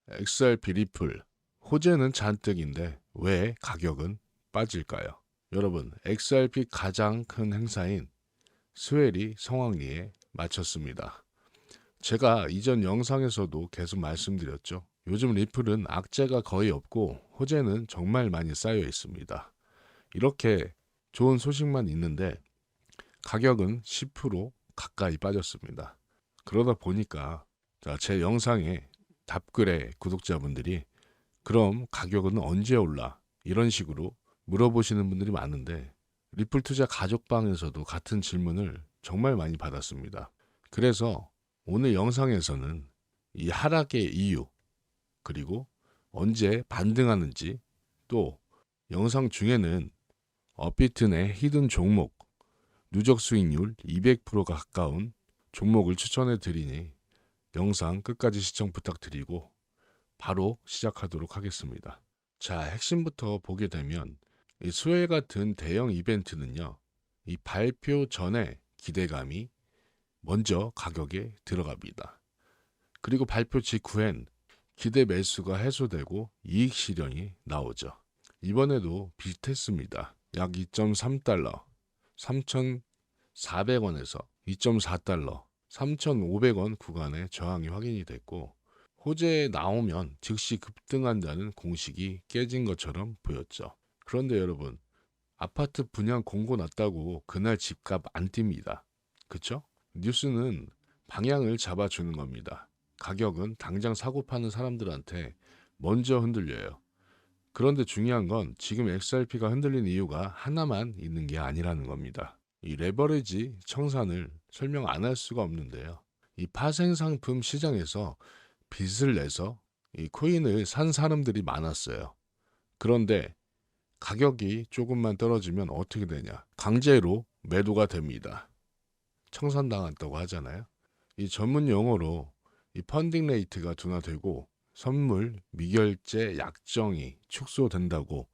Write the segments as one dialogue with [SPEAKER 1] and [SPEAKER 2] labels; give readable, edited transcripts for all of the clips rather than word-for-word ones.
[SPEAKER 1] XRP 리플, 호재는 잔뜩인데 왜 가격은 빠질까요? 여러분, XRP 가장 큰 행사인 스웰이 성황리에 마쳤습니다. 제가 이전 영상에서도 계속 말씀드렸죠. 요즘 리플은 악재가 거의 없고 호재는 정말 많이 쌓여 있습니다. 이렇게 좋은 소식만 있는데 가격은 10% 가까이 빠졌습니다. 그러다 보니까 제 영상에 답글에 구독자분들이 그럼 가격은 언제 올라? 이런 식으로 물어보시는 분들이 많은데 리플 투자 가족방에서도 같은 질문을 정말 많이 받았습니다. 그래서 오늘 영상에서는 이 하락의 이유, 그리고 언제 반등하는지, 또 영상 중에는 업비트 내 히든 종목, 누적 수익률 200%가 가까운 종목을 추천해 드리니 영상 끝까지 시청 부탁드리고 바로 시작하도록 하겠습니다. 자, 핵심부터 보게 되면 이 스웰 같은 대형 이벤트는요, 이 발표 전에 기대감이 먼저 가격에 들어갑니다. 그리고 발표 직후엔 기대 매수가 해소되고 이익 실현이 나오죠. 이번에도 비슷했습니다. 약 2.3달러, 3,400원에서 2.4달러, 3,500원 구간의 저항이 확인이 됐고 호재 나오면 즉시 급등한다는 공식이 깨진 것처럼 보였죠. 그런데 여러분, 아파트 분양 공고 났다고 그날 집값 안 뜁니다. 그쵸? 뉴스는 방향을 잡아주는 겁니다. 가격은 당장 사고 파는 사람들한테 먼저 흔들려요. 그런데 중요한 건 지금 XRP가 흔들린 이유가 하나만 있는 게 아니라는 겁니다. 이 레버리지 청산을 설명 안 할 수가 없는데요. 이 파생상품 시장에서 빚을 내서 이 코인을 산 사람들이 많았어요. 그런데 가격이 조금만 떨어지면 어떻게 되냐? 강제로 매도가 됩니다. 청산당했다고 하잖아요. 이 전문 용어로 이 펀딩 레이트가 둔화되고 선물 미결제 약정이 축소된다고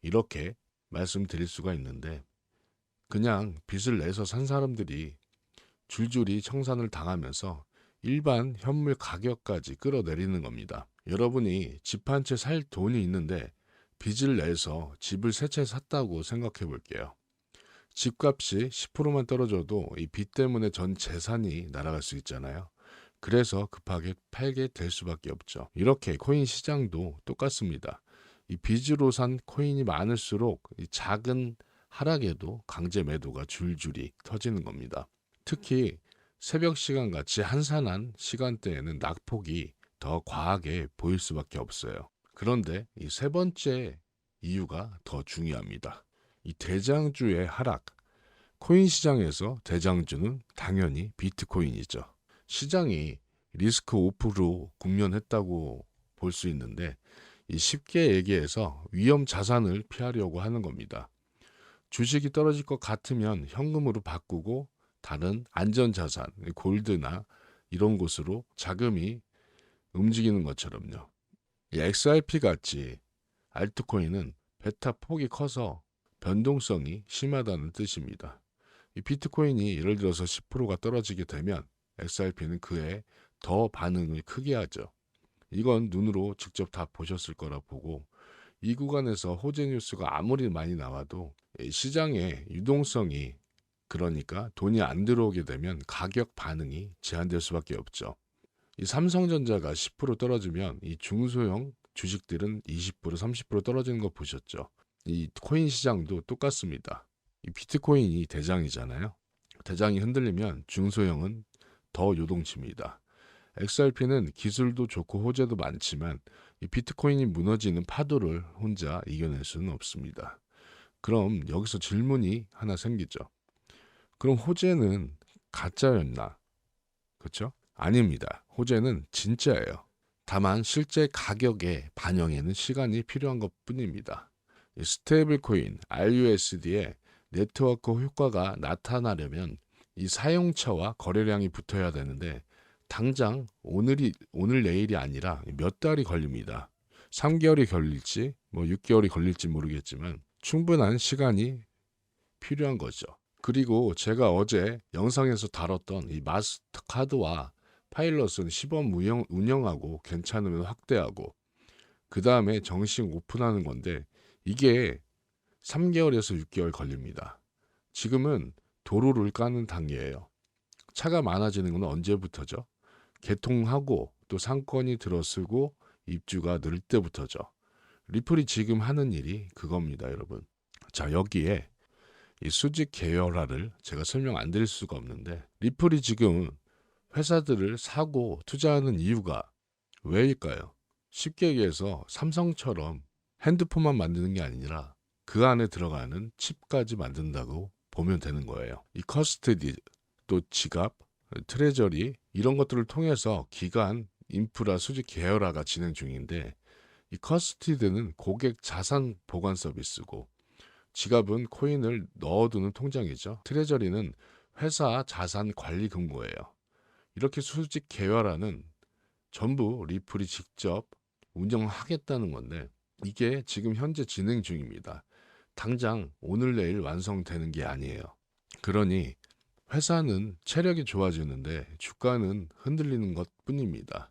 [SPEAKER 1] 이렇게 말씀드릴 수가 있는데 그냥 빚을 내서 산 사람들이 줄줄이 청산을 당하면서 일반 현물 가격까지 끌어내리는 겁니다. 여러분이 집 한 채 살 돈이 있는데 빚을 내서 집을 세 채 샀다고 생각해 볼게요. 집값이 10%만 떨어져도 이 빚 때문에 전 재산이 날아갈 수 있잖아요. 그래서 급하게 팔게 될 수밖에 없죠. 이렇게 코인 시장도 똑같습니다. 이 빚으로 산 코인이 많을수록 이 작은 하락에도 강제 매도가 줄줄이 터지는 겁니다. 특히 새벽 시간 같이 한산한 시간대에는 낙폭이 더 과하게 보일 수밖에 없어요. 그런데 이 세 번째 이유가 더 중요합니다. 이 대장주의 하락. 코인 시장에서 대장주는 당연히 비트코인이죠. 시장이 리스크 오프로 국면했다고 볼 수 있는데 쉽게 얘기해서 위험 자산을 피하려고 하는 겁니다. 주식이 떨어질 것 같으면 현금으로 바꾸고 다른 안전자산, 골드나 이런 곳으로 자금이 움직이는 것처럼요. XRP 같이 알트코인은 베타 폭이 커서 변동성이 심하다는 뜻입니다. 이 비트코인이 예를 들어서 10%가 떨어지게 되면 XRP는 그에 더 반응을 크게 하죠. 이건 눈으로 직접 다 보셨을 거라 보고 이 구간에서 호재 뉴스가 아무리 많이 나와도 시장의 유동성이 그러니까 돈이 안 들어오게 되면 가격 반응이 제한될 수밖에 없죠. 이 삼성전자가 10% 떨어지면 이 중소형 주식들은 20%, 30% 떨어지는 거 보셨죠? 이 코인 시장도 똑같습니다. 이 비트코인이 대장이잖아요. 대장이 흔들리면 중소형은 더 요동칩니다. XRP는 기술도 좋고 호재도 많지만 이 비트코인이 무너지는 파도를 혼자 이겨낼 수는 없습니다. 그럼 여기서 질문이 하나 생기죠. 그럼 호재는 가짜였나? 그렇죠? 아닙니다. 호재는 진짜예요. 다만 실제 가격에 반영에는 시간이 필요한 것뿐입니다. 스테이블 코인 RUSD의 네트워크 효과가 나타나려면 이 사용처와 거래량이 붙어야 되는데 당장 오늘 내일이 아니라 몇 달이 걸립니다. 3개월이 걸릴지 6개월이 걸릴지 모르겠지만 충분한 시간이 필요한 거죠. 그리고 제가 어제 영상에서 다뤘던 이 마스터카드와 파일럿은 시범 운영하고 괜찮으면 확대하고 그 다음에 정식 오픈하는 건데 이게 3개월에서 6개월 걸립니다. 지금은 도로를 까는 단계예요. 차가 많아지는 건 언제부터죠? 개통하고 또 상권이 들어서고 입주가 늘 때부터죠. 리플이 지금 하는 일이 그겁니다, 여러분. 자, 여기에 이 수직 계열화를 제가 설명 안 드릴 수가 없는데 리플이 지금 회사들을 사고 투자하는 이유가 왜일까요? 쉽게 얘기해서 삼성처럼 핸드폰만 만드는 게 아니라 그 안에 들어가는 칩까지 만든다고 보면 되는 거예요. 이 커스터디, 또 지갑, 트레저리 이런 것들을 통해서 기간, 인프라, 수직 계열화가 진행 중인데 이 커스티드는 고객 자산 보관 서비스고 지갑은 코인을 넣어두는 통장이죠. 트레저리는 회사 자산 관리 금고예요. 이렇게 수직 계열화는 전부 리플이 직접 운영하겠다는 건데 이게 지금 현재 진행 중입니다. 당장 오늘 내일 완성되는 게 아니에요. 그러니 회사는 체력이 좋아지는데 주가는 흔들리는 것 뿐입니다.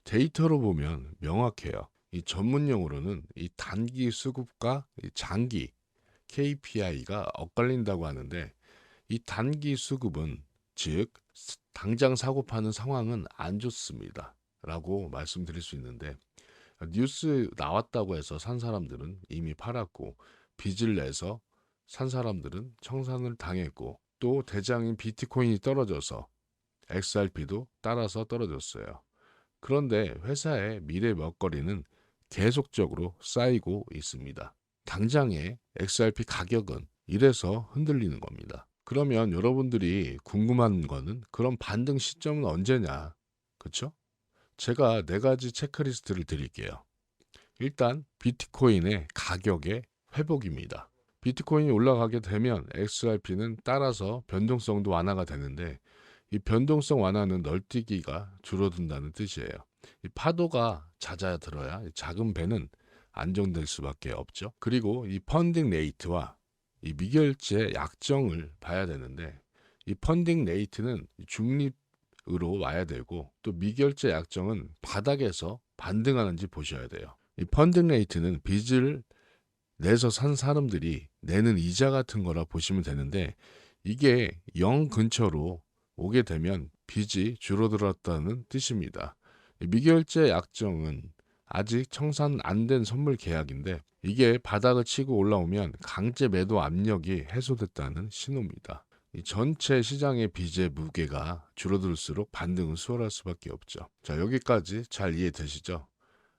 [SPEAKER 1] 데이터로 보면 명확해요. 이 전문용어로는 이 단기 수급과 이 장기 KPI가 엇갈린다고 하는데 이 단기 수급은 즉 당장 사고 파는 상황은 안 좋습니다. 라고 말씀드릴 수 있는데 뉴스 나왔다고 해서 산 사람들은 이미 팔았고 빚을 내서 산 사람들은 청산을 당했고 또 대장인 비트코인이 떨어져서 XRP도 따라서 떨어졌어요. 그런데 회사의 미래 먹거리는 계속적으로 쌓이고 있습니다. 당장의 XRP 가격은 이래서 흔들리는 겁니다. 그러면 여러분들이 궁금한 거는 그럼 반등 시점은 언제냐? 그렇죠? 제가 4가지 체크리스트를 드릴게요. 일단 비트코인의 가격의 회복입니다. 비트코인이 올라가게 되면 XRP는 따라서 변동성도 완화가 되는데 이 변동성 완화는 널뛰기가 줄어든다는 뜻이에요. 이 파도가 잦아들어야 작은 배는 안정될 수밖에 없죠. 그리고 이 펀딩 레이트와 이 미결제 약정을 봐야 되는데 이 펀딩 레이트는 중립으로 와야 되고 또 미결제 약정은 바닥에서 반등하는지 보셔야 돼요. 이 펀딩 레이트는 빚을 내서 산 사람들이 내는 이자 같은 거라 보시면 되는데 이게 0 근처로 오게 되면 빚이 줄어들었다는 뜻입니다. 미결제 약정은 아직 청산 안 된 선물 계약인데 이게 바닥을 치고 올라오면 강제 매도 압력이 해소됐다는 신호입니다. 이 전체 시장의 빚의 무게가 줄어들수록 반등은 수월할 수밖에 없죠. 자, 여기까지 잘 이해되시죠?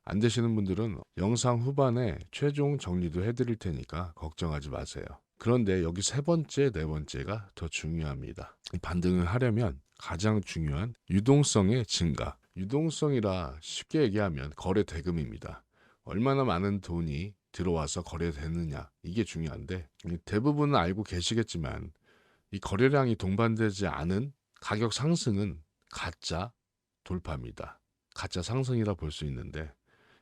[SPEAKER 1] 안 되시는 분들은 영상 후반에 최종 정리도 해드릴 테니까 걱정하지 마세요. 그런데 여기 3번째, 4번째가 더 중요합니다. 반등을 하려면 가장 중요한 유동성의 증가. 유동성이라 쉽게 얘기하면 거래 대금입니다. 얼마나 많은 돈이 들어와서 거래되느냐 이게 중요한데 대부분은 알고 계시겠지만 이 거래량이 동반되지 않은 가격 상승은 가짜 돌파입니다. 가짜 상승이라 볼 수 있는데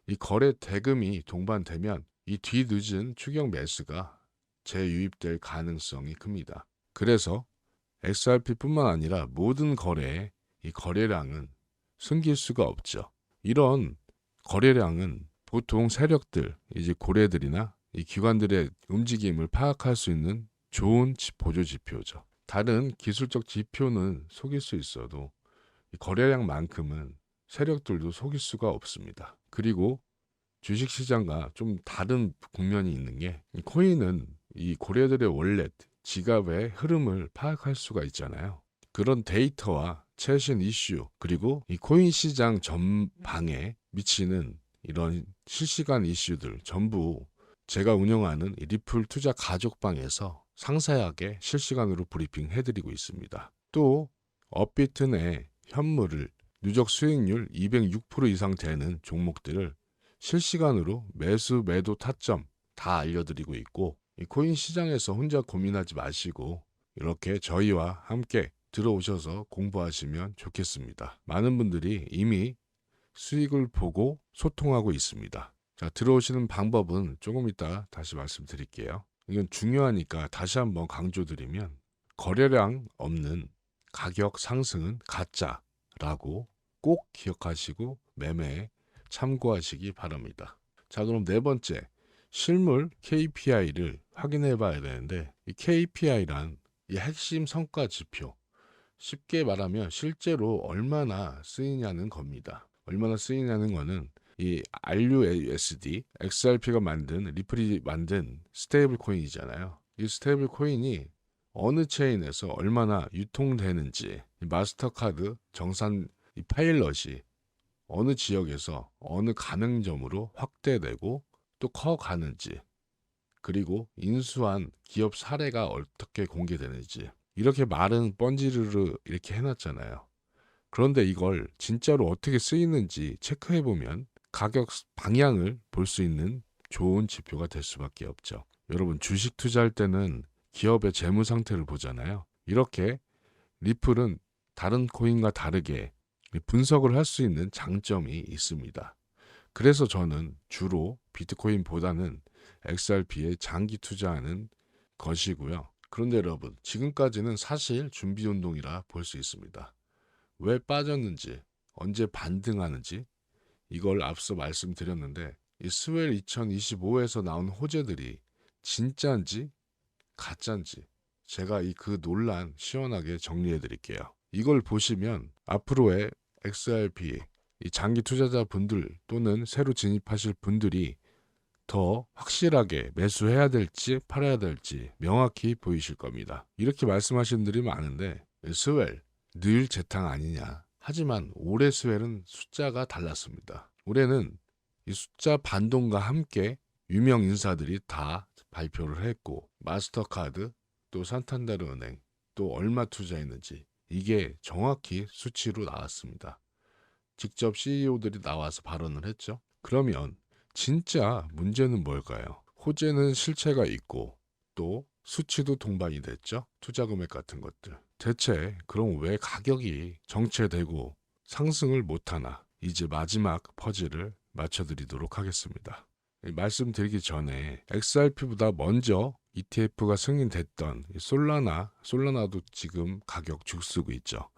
[SPEAKER 1] 이 거래 대금이 동반되면 이 뒤늦은 추격 매수가 재유입될 가능성이 큽니다. 그래서 XRP뿐만 아니라 모든 거래에 이 거래량은 숨길 수가 없죠. 이런 거래량은 보통 세력들, 이제 고래들이나 이 기관들의 움직임을 파악할 수 있는 좋은 보조 지표죠. 다른 기술적 지표는 속일 수 있어도 이 거래량만큼은 세력들도 속일 수가 없습니다. 그리고 주식시장과 좀 다른 국면이 있는 게 코인은 이 고래들의 월렛, 지갑의 흐름을 파악할 수가 있잖아요. 그런 데이터와 최신 이슈 그리고 이 코인 시장 전방에 미치는 이런 실시간 이슈들 전부 제가 운영하는 이 리플 투자 가족방에서 상세하게 실시간으로 브리핑 해드리고 있습니다. 또 업비트 내 현물을 누적 수익률 206% 이상 되는 종목들을 실시간으로 매수 매도 타점 다 알려드리고 있고 이 코인 시장에서 혼자 고민하지 마시고 이렇게 저희와 함께 들어오셔서 공부하시면 좋겠습니다. 많은 분들이 이미 수익을 보고 소통하고 있습니다. 자, 들어오시는 방법은 조금 이따 다시 말씀드릴게요. 이건 중요하니까 다시 한번 강조드리면 거래량 없는 가격 상승은 가짜라고 꼭 기억하시고 매매에 참고하시기 바랍니다. 자, 그럼 네 번째, 실물 KPI를 확인해 봐야 되는데, 이 KPI란 이 핵심 성과 지표, 쉽게 말하면 실제로 얼마나 쓰이냐는 겁니다. 얼마나 쓰이냐는 거는 이 RUSD, XRP가 만든, 리플이 만든 스테이블 코인이잖아요. 이 스테이블 코인이 어느 체인에서 얼마나 유통되는지, 이 마스터카드 정산 이 파일럿이 어느 지역에서 어느 가맹점으로 확대되고 또 커가는지, 그리고 인수한 기업 사례가 어떻게 공개되는지, 이렇게 말은 뻔지르르 이렇게 해놨잖아요. 그런데 이걸 진짜로 어떻게 쓰이는지 체크해보면 가격 방향을 볼 수 있는 좋은 지표가 될 수밖에 없죠. 여러분, 주식 투자할 때는 기업의 재무 상태를 보잖아요. 이렇게 리플은 다른 코인과 다르게 분석을 할 수 있는 장점이 있습니다. 그래서 저는 주로 비트코인보다는 XRP에 장기 투자하는 것이고요. 그런데 여러분, 지금까지는 사실 준비 운동이라 볼 수 있습니다. 왜 빠졌는지, 언제 반등하는지 이걸 앞서 말씀드렸는데, 이 스웰 2025에서 나온 호재들이 진짜인지 가짜인지 제가 이 그 논란 시원하게 정리해 드릴게요. 이걸 보시면 앞으로의 XRP 이 장기 투자자 분들 또는 새로 진입하실 분들이 더 확실하게 매수해야 될지 팔아야 될지 명확히 보이실 겁니다. 이렇게 말씀하시는 분들이 많은데, 스웰 늘 재탕 아니냐. 하지만 올해 스웰은 숫자가 달랐습니다. 올해는 이 숫자 반동과 함께 유명 인사들이 다 발표를 했고, 마스터카드 또 산탄다르 은행 또 얼마 투자했는지 이게 정확히 수치로 나왔습니다. 직접 CEO들이 나와서 발언을 했죠. 그러면 진짜 문제는 뭘까요? 호재는 실체가 있고 또 수치도 동반이 됐죠. 투자 금액 같은 것들. 대체 그럼 왜 가격이 정체되고 상승을 못하나? 이제 마지막 퍼즐을 맞춰드리도록 하겠습니다. 말씀드리기 전에 XRP보다 먼저 ETF가 승인됐던 솔라나도 지금 가격 죽쓰고 있죠.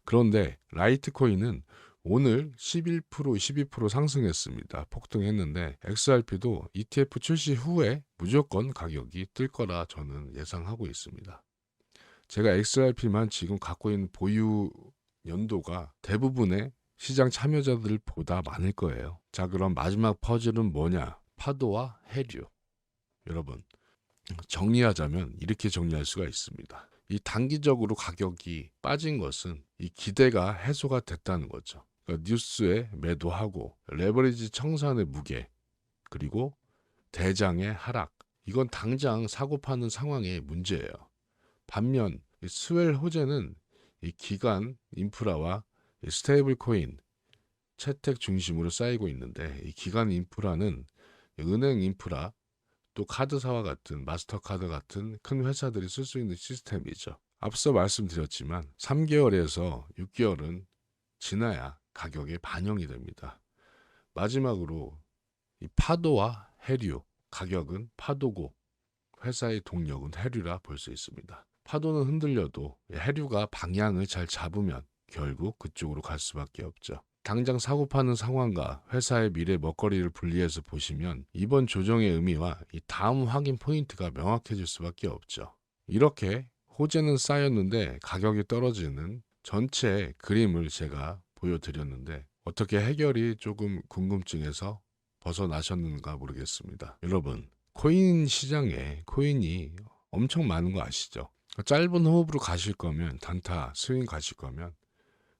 [SPEAKER 1] 그런데 라이트코인은 오늘 11%, 12% 상승했습니다. 폭등했는데 XRP도 ETF 출시 후에 무조건 가격이 뜰 거라 저는 예상하고 있습니다. 제가 XRP만 지금 갖고 있는 보유 연도가 대부분의 시장 참여자들보다 많을 거예요. 자, 그럼 마지막 퍼즐은 뭐냐? 파도와 해류. 여러분, 정리하자면 이렇게 정리할 수가 있습니다. 이 단기적으로 가격이 빠진 것은 이 기대가 해소가 됐다는 거죠. 그러니까 뉴스에 매도하고 레버리지 청산의 무게, 그리고 대장의 하락, 이건 당장 사고 파는 상황의 문제예요. 반면 이 스웰 호재는 이 기간 인프라와 이 스테이블 코인 채택 중심으로 쌓이고 있는데, 이 기간 인프라는 은행 인프라 또 카드사와 같은 마스터카드 같은 큰 회사들이 쓸 수 있는 시스템이죠. 앞서 말씀드렸지만 3개월에서 6개월은 지나야 가격에 반영이 됩니다. 마지막으로 이 파도와 해류, 가격은 파도고 회사의 동력은 해류라 볼 수 있습니다. 파도는 흔들려도 해류가 방향을 잘 잡으면 결국 그쪽으로 갈 수밖에 없죠. 당장 사고 파는 상황과 회사의 미래 먹거리를 분리해서 보시면 이번 조정의 의미와 이 다음 확인 포인트가 명확해질 수밖에 없죠. 이렇게 호재는 쌓였는데 가격이 떨어지는 전체 그림을 제가 보여드렸는데, 어떻게 해결이 조금 궁금증에서 벗어나셨는가 모르겠습니다. 여러분, 코인 시장에 코인이 엄청 많은 거 아시죠? 짧은 호흡으로 가실 거면, 단타 스윙 가실 거면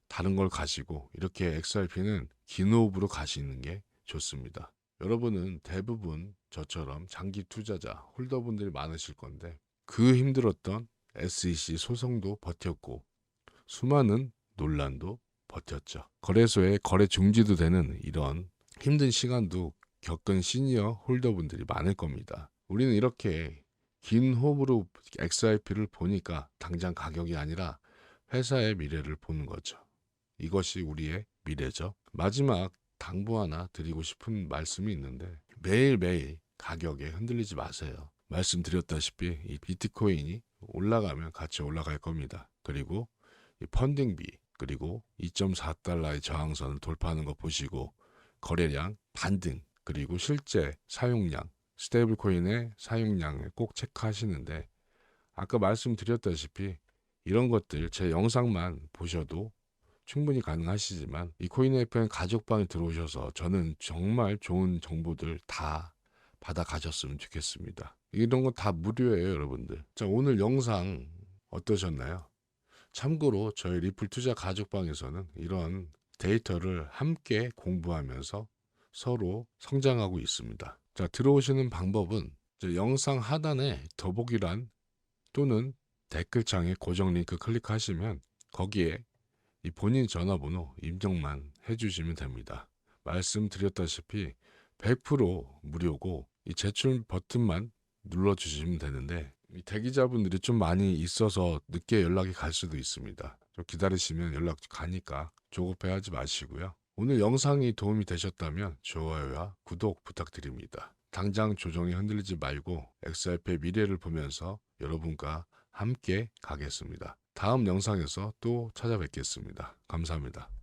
[SPEAKER 1] 다른 걸 가시고, 이렇게 XRP는 긴 호흡으로 가시는 게 좋습니다. 여러분은 대부분 저처럼 장기 투자자, 홀더분들이 많으실 건데, 그 힘들었던 SEC 소송도 버텼고 수많은 논란도 버텼죠. 거래소에 거래 중지도 되는 이런 힘든 시간도 겪은 시니어 홀더분들이 많을 겁니다. 우리는 이렇게 긴 호흡으로 XRP를 보니까 당장 가격이 아니라 회사의 미래를 보는 거죠. 이것이 우리의 미래죠. 마지막 당부 하나 드리고 싶은 말씀이 있는데, 매일매일 가격에 흔들리지 마세요. 말씀드렸다시피 이 비트코인이 올라가면 같이 올라갈 겁니다. 그리고 이 펀딩비, 그리고 2.4달러의 저항선을 돌파하는 거 보시고 거래량, 반등, 그리고 실제 사용량, 스테이블 코인의 사용량을 꼭 체크하시는데 아까 말씀드렸다시피 이런 것들 제 영상만 보셔도 충분히 가능하시지만 이 코인FM 가족방에 들어오셔서 저는 정말 좋은 정보들 다 받아 가셨으면 좋겠습니다. 이런 거 다 무료예요, 여러분들. 자, 오늘 영상 어떠셨나요? 참고로 저희 리플 투자 가족방에서는 이런 데이터를 함께 공부하면서 서로 성장하고 있습니다. 자, 들어오시는 방법은 영상 하단에 더보기란 또는 댓글창에 고정 링크 클릭하시면 거기에 이 본인 전화번호 입력만 해주시면 됩니다. 말씀드렸다시피 100% 무료고 이 제출 버튼만 눌러주시면 되는데 이 대기자분들이 좀 많이 있어서 늦게 연락이 갈 수도 있습니다. 좀 기다리시면 연락 가니까 조급해하지 마시고요. 오늘 영상이 도움이 되셨다면 좋아요와 구독 부탁드립니다. 당장 조정에 흔들리지 말고 XRP의 미래를 보면서 여러분과 함께 가겠습니다. 다음 영상에서 또 찾아뵙겠습니다. 감사합니다.